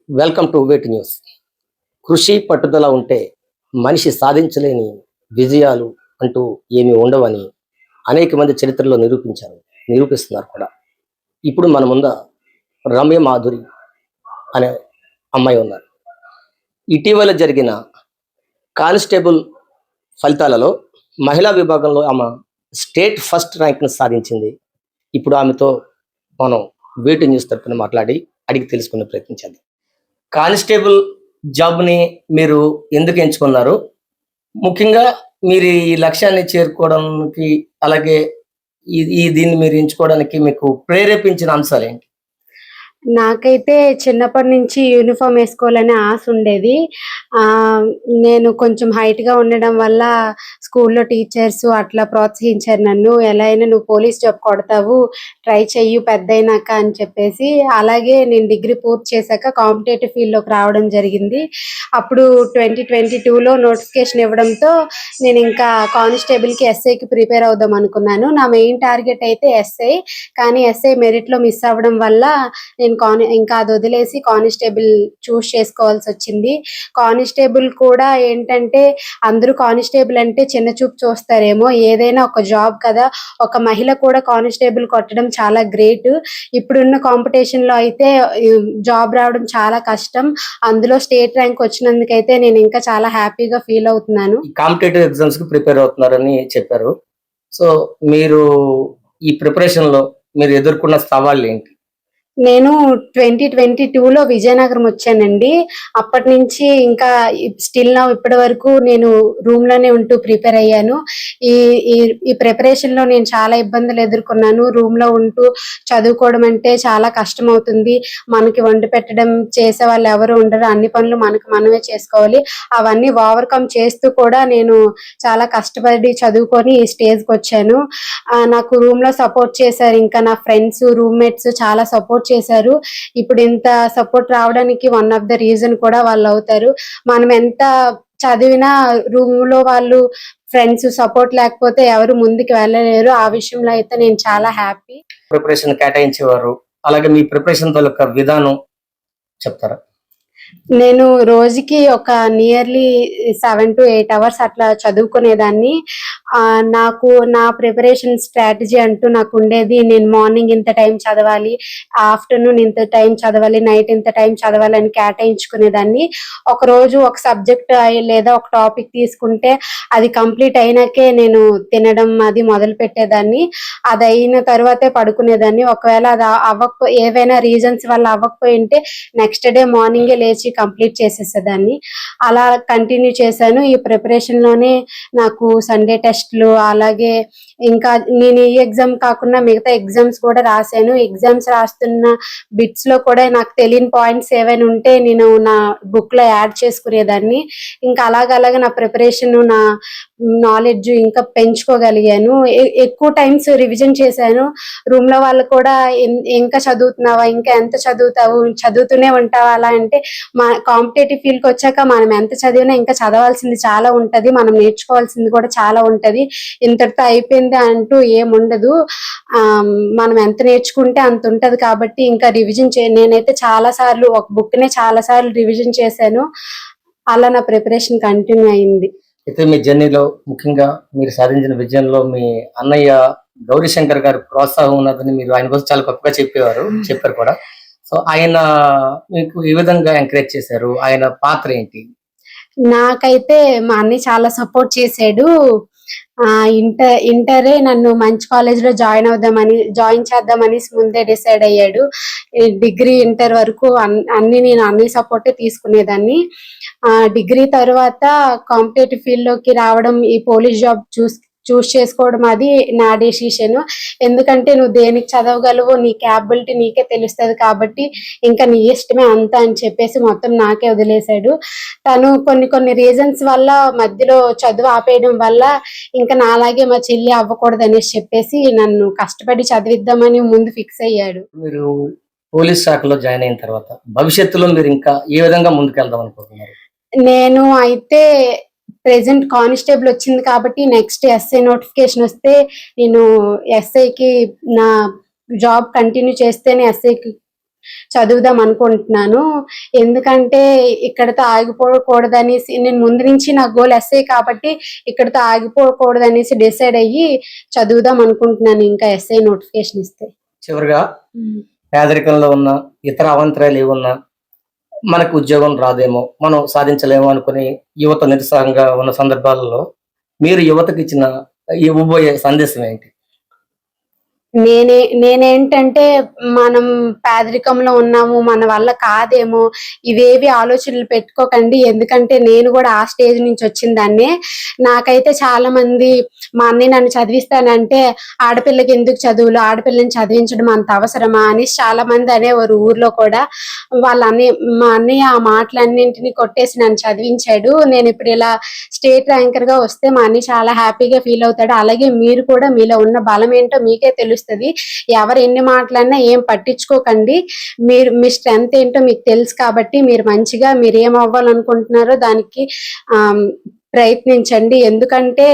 Welcome to wait news. కృషి పట్టుదల ఉంటే మనిషి సాధించలేని విజయాలు అంటూ ఏమీ ఉండవని అనేక మంది చరిత్రలో నిరూపిస్తున్నారు కూడా. ఇప్పుడు మన ముందు రమ్య మాధురి అనే అమ్మాయి ఉన్నారు. ఇటీవల జరిగిన కానిస్టేబుల్ ఫలితాలలో మహిళా విభాగంలో ఆమె స్టేట్ ఫస్ట్ ర్యాంక్ను సాధించింది. ఇప్పుడు ఆమెతో మనం వేట్ న్యూస్ తరఫున మాట్లాడి అడిగి తెలుసుకునే ప్రయత్నించాలి. కానిస్టేబుల్ జాబ్ని మీరు ఎందుకు ఎంచుకున్నారు? ముఖ్యంగా మీరు ఈ లక్ష్యాన్ని చేరుకోవడానికి, అలాగే దీన్ని మీరు ఎంచుకోవడానికి మీకు ప్రేరేపించిన అంశాలు ఏంటి? నాకైతే చిన్నప్పటి నుంచి యూనిఫామ్ వేసుకోవాలనే ఆశ ఉండేది. నేను కొంచెం హైట్‌గా ఉండడం వల్ల స్కూల్‌లో టీచర్స్ అట్లా ప్రోత్సహించారు నన్ను. ఎలా అయినా నువ్వు పోలీస్ జాబ్ కొడతావు, ట్రై చెయ్యి పెద్దయినాక అని చెప్పేసి. అలాగే నేను డిగ్రీ పూర్తి చేశాక కాంపిటేటివ్ ఫీల్డ్‌లోకి రావడం జరిగింది. అప్పుడు 2022లో నోటిఫికేషన్ ఇవ్వడంతో నేను ఇంకా కానిస్టేబుల్‌కి, ఎస్ఐకి ప్రిపేర్ అవుదాం అనుకున్నాను. నా మెయిన్ టార్గెట్ అయితే ఎస్ఐ. కానీ ఎస్ఐ మెరిట్‌లో మిస్ అవ్వడం వల్ల నేను ఇంకా అది వదిలేసి కానిస్టేబుల్ చూస్ చేసుకోవాల్సి వచ్చింది. కానిస్టేబుల్ కూడా ఏంటంటే అందరూ కానిస్టేబుల్ అంటే చిన్న చూపు చూస్తారేమో, ఏదైనా ఒక జాబ్ కదా, ఒక మహిళ కూడా కానిస్టేబుల్ కొట్టడం చాలా గ్రేట్. ఇప్పుడున్న కాంపిటీషన్ లో అయితే జాబ్ రావడం చాలా కష్టం. అందులో స్టేట్ ర్యాంక్ వచ్చినందుకైతే నేను ఇంకా చాలా హ్యాపీగా ఫీల్ అవుతున్నాను. కాంపిటేటివ్ ఎగ్జామ్స్ కి ప్రిపేర్ అవుతున్నారని చెప్పారు. సో మీరు ఈ ప్రిపరేషన్ లో మీరు ఎదుర్కొన్న సవాళ్ళు ఏంటి? నేను 2022లో విజయనగరం వచ్చానండి. అప్పటి నుంచి ఇంకా స్టిల్ నౌ ఇప్పటి వరకు నేను రూమ్ లోనే ఉంటూ ప్రిపేర్ అయ్యాను. ఈ ఈ ఈ ప్రిపరేషన్ లో నేను చాలా ఇబ్బందులు ఎదుర్కొన్నాను. రూమ్ లో ఉంటూ చదువుకోవడం అంటే చాలా కష్టం అవుతుంది. మనకి వండి పెట్టడం చేసే వాళ్ళు ఎవరు ఉండరు. అన్ని పనులు మనకు మనమే చేసుకోవాలి. అవన్నీ ఓవర్కమ్ చేస్తూ కూడా నేను చాలా కష్టపడి చదువుకొని ఈ స్టేజ్కి వచ్చాను. నాకు రూమ్ లో సపోర్ట్ చేశారు. ఇంకా నా ఫ్రెండ్స్, రూమ్మేట్స్ చాలా సపోర్ట్ చేశారు. ఇప్పుడు ఇంత సపోర్ట్ రావడానికి వన్ ఆఫ్ ద రీజన్ కూడా వాళ్ళు అవుతారు. మనం ఎంత చదివినా రూమ్ లో వాళ్ళు ఫ్రెండ్స్ సపోర్ట్ లేకపోతే ఎవరు ముందుకు వెళ్ళలేరు. ఆ విషయంలో అయితే నేను చాలా హ్యాపీ. ప్రిపరేషన్ కేటాయించేవారు, అలాగే మీ ప్రిపరేషన్ తాలూకా విధానం చెప్తారా? నేను రోజుకి ఒక నియర్లీ 7 to 8 అవర్స్ అట్లా చదువుకునేదాన్ని. నాకు నా ప్రిపరేషన్ స్ట్రాటజీ అంటూ నాకు ఉండేది. నేను మార్నింగ్ ఇంత టైం చదవాలి, ఆఫ్టర్నూన్ ఇంత టైం చదవాలి, నైట్ ఇంత టైం చదవాలి అని కేటాయించుకునేదాన్ని. ఒక రోజు ఒక సబ్జెక్ట్ లేదా ఒక టాపిక్ తీసుకుంటే అది కంప్లీట్ అయినాకే నేను తినడం అది మొదలు పెట్టేదాన్ని. అది అయిన తర్వాతే పడుకునేదాన్ని. ఒకవేళ అది ఏవైనా రీజన్స్ వల్ల అవ్వకపోయింటే నెక్స్ట్ డే మార్నింగే లేచి కంప్లీట్ చేసేసేదాన్ని. అలా కంటిన్యూ చేశాను. ఈ ప్రిపరేషన్ లోనే నాకు సండే టెస్ట్లు, అలాగే ఇంకా నేను ఈ ఎగ్జామ్ కాకుండా మిగతా ఎగ్జామ్స్ కూడా రాశాను. ఎగ్జామ్స్ రాస్తున్న బిట్స్ లో కూడా నాకు తెలియని పాయింట్స్ ఏవైనా ఉంటే నేను నా బుక్ లో యాడ్ చేసుకునేదాన్ని. ఇంకా అలాగ నా ప్రిపరేషన్, నా నాలెడ్జ్ ఇంకా పెంచుకోగలిగాను. ఎక్కువ టైమ్స్ రివిజన్ చేశాను. రూమ్ లో వాళ్ళు కూడా ఇంకా చదువుతున్నావా, ఇంకా ఎంత చదువుతావు, చదువుతూనే ఉంటావా అలా అంటే, మా కాంపిటేటివ్ ఫీల్డ్ కి వచ్చాక మనం ఎంత చదివినా ఇంకా చదవాల్సింది చాలా ఉంటది, మనం నేర్చుకోవాల్సింది కూడా చాలా ఉంటది, ఇంతటితో అయిపోయింది అంటూ ఏముండదు. మనం ఎంత నేర్చుకుంటే అంత ఉంటది. కాబట్టి ఇంకా రివిజన్ నేనైతే చాలా సార్లు ఒక బుక్ నే చాలా సార్లు రివిజన్ చేశాను. అలా నా ప్రిపరేషన్ కంటిన్యూ అయింది. అయితే మీ జర్నీలో ముఖ్యంగా మీరు సాధించిన విజయంలో మీ అన్నయ్య గౌరీశంకర్ గారు ప్రోత్సాహం ఉన్నదని మీరు ఆయన కోసం చాలా గొప్పగా చెప్పారు కూడా. సో ఆయన మీకు ఏ విధంగా ఎంకరేజ్ చేశారు? ఆయన పాత్ర ఏంటి? నాకైతే మా అన్నయ్య చాలా సపోర్ట్ చేశాడు. ఇంటరే నన్ను మంచి కాలేజ్ లో జాయిన్ చేద్దామని ముందే డిసైడ్ అయ్యాడు. డిగ్రీ, ఇంటర్ వరకు అన్ని నేను అన్నయ్య సపోర్టే తీసుకునేదాన్ని. డిగ్రీ తర్వాత కాంపిటేటివ్ ఫీల్డ్ లోకి రావడం, ఈ పోలీస్ జాబ్ చూస్ చేసుకోవడం అది నా డెసిషన్. ఎందుకంటే నువ్వు దేనికి చదవగలవో నీ క్యాపబిలిటీ నీకే తెలుస్తుంది కాబట్టి ఇంకా నీ ఇష్టమే అంతా అని చెప్పేసి మొత్తం నాకే వదిలేశాడు. తను కొన్ని రీజన్స్ వల్ల మధ్యలో చదువు ఆపేయడం వల్ల ఇంకా నాలాగే మా చెల్లి అవ్వకూడదు అనేసి చెప్పేసి నన్ను కష్టపడి చదివిద్దామని ముందు ఫిక్స్ అయ్యాడు. మీరు పోలీస్ శాఖలో జాయిన్ అయిన తర్వాత భవిష్యత్తులో మీరు ఇంకా ఏ విధంగా ముందుకెళ్దాం అనుకుంటున్నారు? నేను అయితే ప్రెసెంట్ కానిస్టేబుల్ వచ్చింది కాబట్టి నెక్స్ట్ ఎస్ఐ నోటిఫికేషన్ వస్తే నేను ఎస్ఐకి నా జాబ్ కంటిన్యూ చేస్తేనే ఎస్ఐకి చదువుదాం అనుకుంటున్నాను. ఎందుకంటే ఇక్కడితో ఆగిపోకూడదనేసి నేను ముందు నుంచి నా గోల్ ఎస్ఐ కాబట్టి ఇక్కడితో ఆగిపోకూడదనేసి డిసైడ్ అయ్యి చదువుదాం అనుకుంటున్నాను ఇంకా ఎస్ఐ నోటిఫికేషన్ ఇస్తే. చివరిగా పేదరికంలో ఉన్న ఇతర అవంతరాలు ఏమున్నా మనకు ఉద్యోగం రాదేమో, మనం సాధించలేమో అనుకుని యువత నిరుత్సాహంగా ఉన్న సందర్భాలలో మీరు యువతకి ఇవ్వబోయే సందేశం ఏంటి? నేనేంటంటే మనం పేదరికంలో ఉన్నాము, మన వల్ల కాదేమో, ఇవేవి ఆలోచనలు పెట్టుకోకండి. ఎందుకంటే నేను కూడా ఆ స్టేజ్ నుంచి వచ్చిన దాన్నే. నాకైతే చాలా మంది మా అన్నయ్య నన్ను చదివిస్తానంటే ఆడపిల్లకి ఎందుకు చదువులు, ఆడపిల్లని చదివించడం అంత అవసరమా అని చాలా మంది అనేవారు ఊర్లో కూడా. మా అన్నయ్య ఆ మాటలన్నింటినీ కొట్టేసి నన్ను చదివించాడు. నేను ఇప్పుడు ఇలా స్టేట్ ర్యాంకర్ గా వస్తే మా అన్నయ్య చాలా హ్యాపీగా ఫీల్ అవుతాడు. అలాగే మీరు కూడా మీలో ఉన్న బలం ఏంటో మీకే తెలుస్తుంది. ఎవరు ఎన్ని మాటలన్నా ఏం పట్టించుకోకండి. మీ స్ట్రెంగ్త్ ఏంటో మీకు తెలుసు కాబట్టి మీరు మంచిగా మీరు ఏం అవ్వాలనుకుంటున్నారో దానికి ప్రయత్నించండి. ఎందుకంటే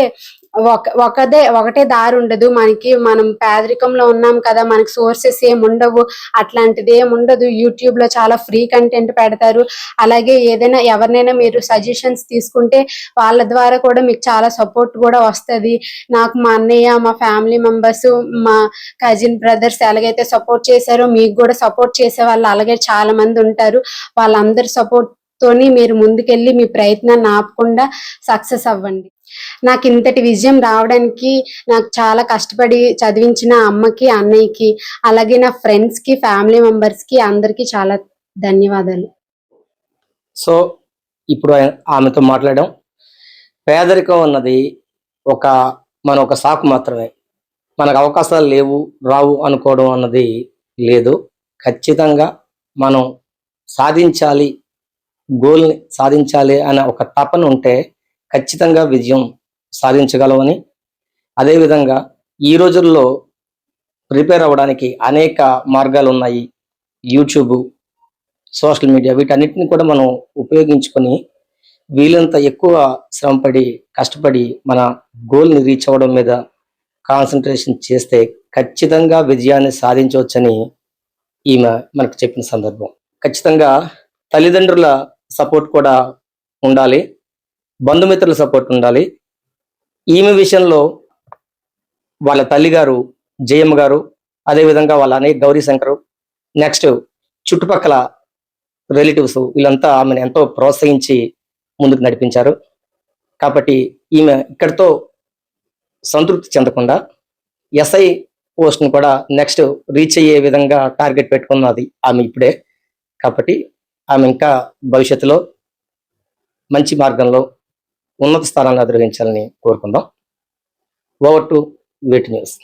ఒకటే దారి ఉండదు మనకి. మనం పేదరికంలో ఉన్నాం కదా, మనకి సోర్సెస్ ఏం ఉండవు, అట్లాంటిది ఏం ఉండదు. యూట్యూబ్ లో చాలా ఫ్రీ కంటెంట్ పెడతారు. అలాగే ఏదైనా ఎవరినైనా మీరు సజెషన్స్ తీసుకుంటే వాళ్ళ ద్వారా కూడా మీకు చాలా సపోర్ట్ కూడా వస్తది. నాకు మా అన్నయ్య, మా ఫ్యామిలీ మెంబర్స్, మా కజిన్ బ్రదర్స్ ఎలాగైతే సపోర్ట్ చేశారో మీకు కూడా సపోర్ట్ చేసే వాళ్ళు అలాగే చాలా మంది ఉంటారు. వాళ్ళందరి సపోర్ట్ తోని మీరు ముందుకెళ్ళి మీ ప్రయత్నాన్ని ఆపకుండా సక్సెస్ అవ్వండి. నాకు ఇంతటి విజయం రావడానికి నాకు చాలా కష్టపడి చదివించిన అమ్మకి, అన్నయ్యకి, అలాగే నా ఫ్రెండ్స్ కి, ఫ్యామిలీ మెంబర్స్ కి అందరికీ చాలా ధన్యవాదాలు. సో ఇప్పుడు ఆమెతో మాట్లాడాం. పేదరికం అన్నది ఒక సాకు మాత్రమే. మనకు అవకాశాలు లేవు, రావు అనుకోవడం అన్నది లేదు. ఖచ్చితంగా మనం సాధించాలి, గోల్ని సాధించాలి అనే ఒక తపన ఉంటే ఖచ్చితంగా విజయం సాధించగలమని, అదేవిధంగా ఈ రోజుల్లో ప్రిపేర్ అవ్వడానికి అనేక మార్గాలు ఉన్నాయి. యూట్యూబ్, సోషల్ మీడియా వీటన్నిటిని కూడా మనం ఉపయోగించుకొని వీలంత ఎక్కువ శ్రమపడి కష్టపడి మన గోల్ని రీచ్ అవ్వడం మీద కాన్సన్ట్రేషన్ చేస్తే ఖచ్చితంగా విజయాన్ని సాధించవచ్చని ఈమె మనకు చెప్పిన సందర్భం. ఖచ్చితంగా తల్లిదండ్రుల సపోర్ట్ కూడా ఉండాలి, బంధుమిత్రుల సపోర్ట్ ఉండాలి. ఈమె విషయంలో వాళ్ళ తల్లిగారు జయమ్మ గారు, అదేవిధంగా వాళ్ళ అన్నయ్య గౌరీ శంకరు, నెక్స్ట్ చుట్టుపక్కల రిలేటివ్స్ వీళ్ళంతా ఆమెను ఎంతో ప్రోత్సహించి ముందుకు నడిపించారు. కాబట్టి ఈమె ఇక్కడితో సంతృప్తి చెందకుండా ఎస్ఐ పోస్ట్ను కూడా నెక్స్ట్ రీచ్ అయ్యే విధంగా టార్గెట్ పెట్టుకున్నది ఆమె ఇప్పుడే. కాబట్టి ఆమె ఇంకా భవిష్యత్తులో మంచి మార్గంలో ఉన్నత స్థానాన్ని అధిరోహించాలని కోరుకుందాం. ఓవర్ టు వీటి న్యూస్.